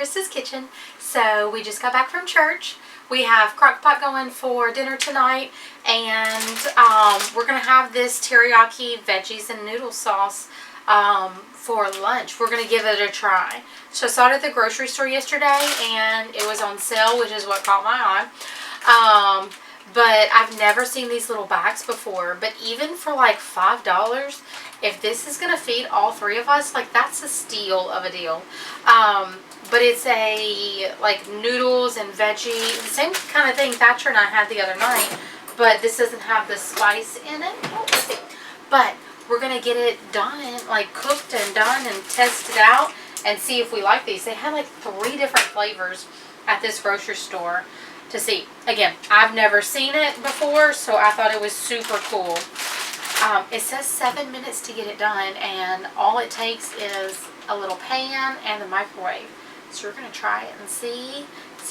Krista's Kitchen. So we just got back from church. We have Crockpot going for dinner tonight, and we're going to have this teriyaki veggies and noodle sauce for lunch. We're going to give it a try. So I saw it at the grocery store yesterday, and it was on sale, which is what caught my eye. But I've never seen these little bags before. But even for like $5, if this is going to feed all three of us, like that's a steal of a deal. But it's a like noodles and veggie, the same kind of thing Thatcher and I had the other night. But this doesn't have the spice in it. Oh, let's see. But we're going to get it done, like cooked and done, and test it out and see if we like these. They had like 3 different flavors at this grocery store to see. Again, I've never seen it before, so I thought it was super cool. It says 7 minutes to get it done, and all it takes is a little pan and the microwave. So we're going to try it and see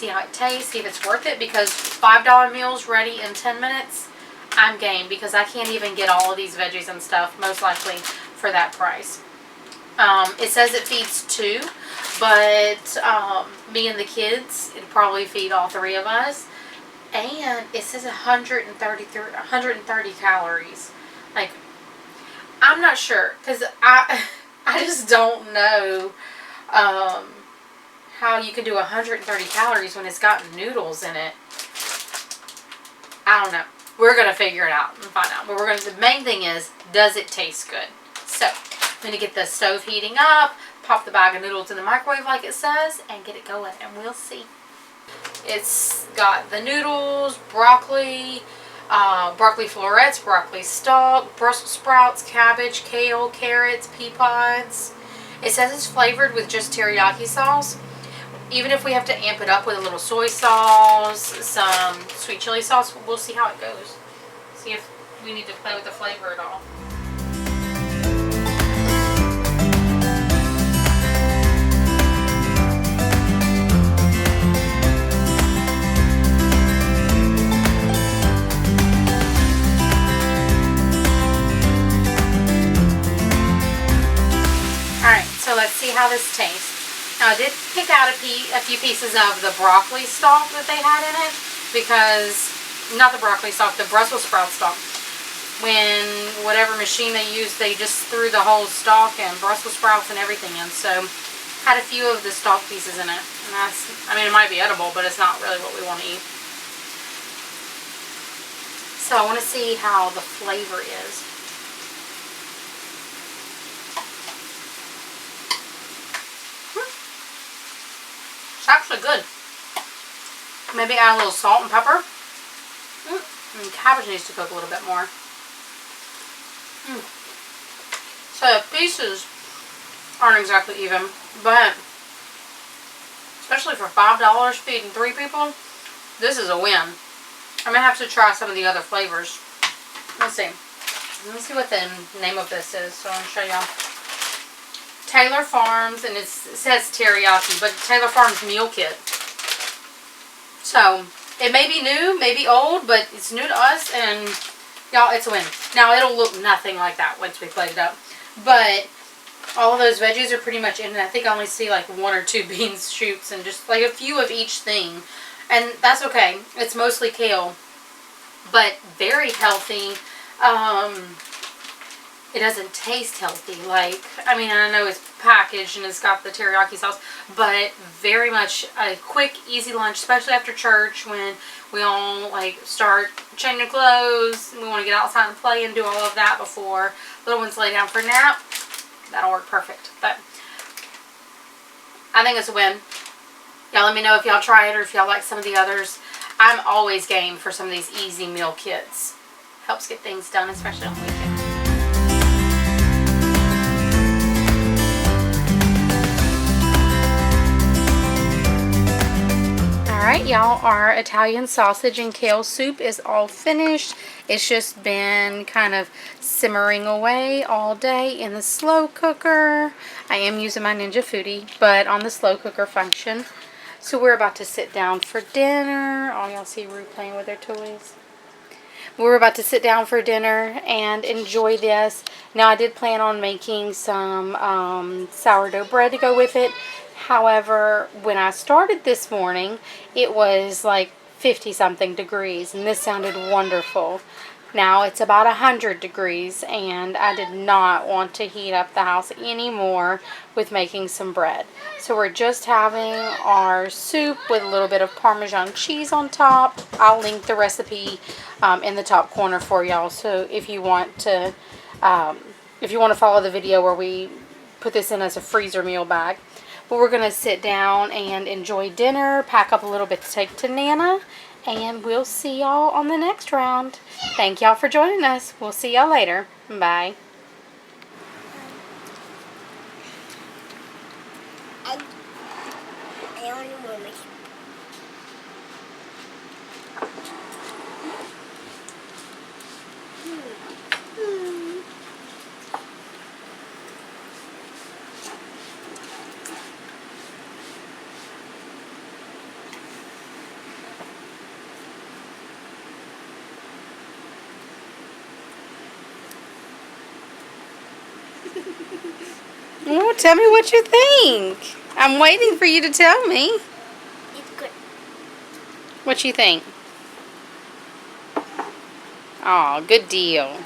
how it tastes, see if it's worth it, because $5 meals ready in 10 minutes, I'm game, because I can't even get all of these veggies and stuff, most likely, for that price. It says it feeds 2, but me and the kids, it'd probably feed all 3 of us. And it says 130 calories. Like, I'm not sure, because I just don't know how you can do 130 calories when it's got noodles in it. I don't know. We're going to figure it out and find out. But the main thing is, does it taste good? So, I'm going to get the stove heating up, pop the bag of noodles in the microwave like it says, and get it going, and we'll see. It's got the noodles, broccoli, broccoli florets, broccoli stalk, Brussels sprouts, cabbage, kale, carrots, pea pods. It says it's flavored with just teriyaki sauce. Even if we have to amp it up with a little soy sauce, some sweet chili sauce, we'll see how it goes. See if we need to play with the flavor at all. Alright, so let's see how this tastes. Now, I did pick out a few pieces of the broccoli stalk that they had in it, because, not the broccoli stalk, the Brussels sprout stalk. When whatever machine they used, they just threw the whole stalk and Brussels sprouts and everything in. So, had a few of the stalk pieces in it. And that's, I mean, it might be edible, but it's not really what we want to eat. So, I want to see how the flavor is. It's actually good. Maybe add a little salt and pepper. And cabbage needs to cook a little bit more. So the pieces aren't exactly even, but especially for $5 feeding 3 people, this is a win. I'm gonna have to try some of the other flavors. Let's see. Let me see what the name of this is. So I'll show y'all. Taylor Farms, and it says teriyaki, but Taylor Farms meal kit. So, it may be new, maybe old, but it's new to us, and y'all, it's a win. Now, it'll look nothing like that once we plate it up. But, all of those veggies are pretty much in, and I think I only see like 1 or 2 beans shoots, and just like a few of each thing. And that's okay. It's mostly kale, but very healthy. It doesn't taste healthy, like, I mean, I know it's packaged and it's got the teriyaki sauce, but very much a quick, easy lunch, especially after church when we all, like, start changing clothes, we want to get outside and play and do all of that before little ones lay down for a nap. That'll work perfect, but I think it's a win. Y'all let me know if y'all try it or if y'all like some of the others. I'm always game for some of these easy meal kits. Helps get things done, especially on the weekend. Alright, y'all, our Italian sausage and kale soup is all finished. It's just been kind of simmering away all day in the slow cooker. I am using my Ninja Foodie, but on the slow cooker function. So we're about to sit down for dinner. Oh, y'all see Rue playing with her toys. We're about to sit down for dinner and enjoy this. Now, I did plan on making some sourdough bread to go with it. However, when I started this morning, it was like 50 something degrees, and this sounded wonderful. Now it's about 100 degrees, and I did not want to heat up the house anymore with making some bread. So we're just having our soup with a little bit of Parmesan cheese on top. I'll link the recipe in the top corner for y'all. So if you want to follow the video where we put this in as a freezer meal bag. But we're going to sit down and enjoy dinner, pack up a little bit to take to Nana, and we'll see y'all on the next round. Thank y'all for joining us. We'll see y'all later. Bye. Oh, tell me what you think. I'm waiting for you to tell me. It's good. What you think? Aw, good deal.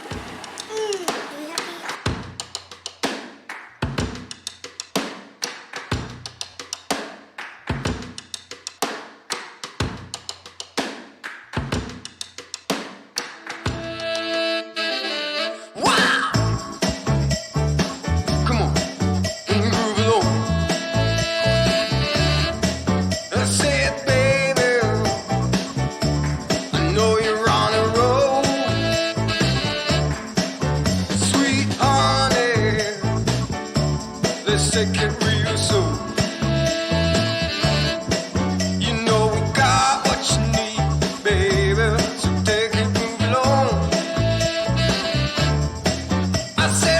Let's take it real slow. You know we got what you need, baby. So take it, move along. I said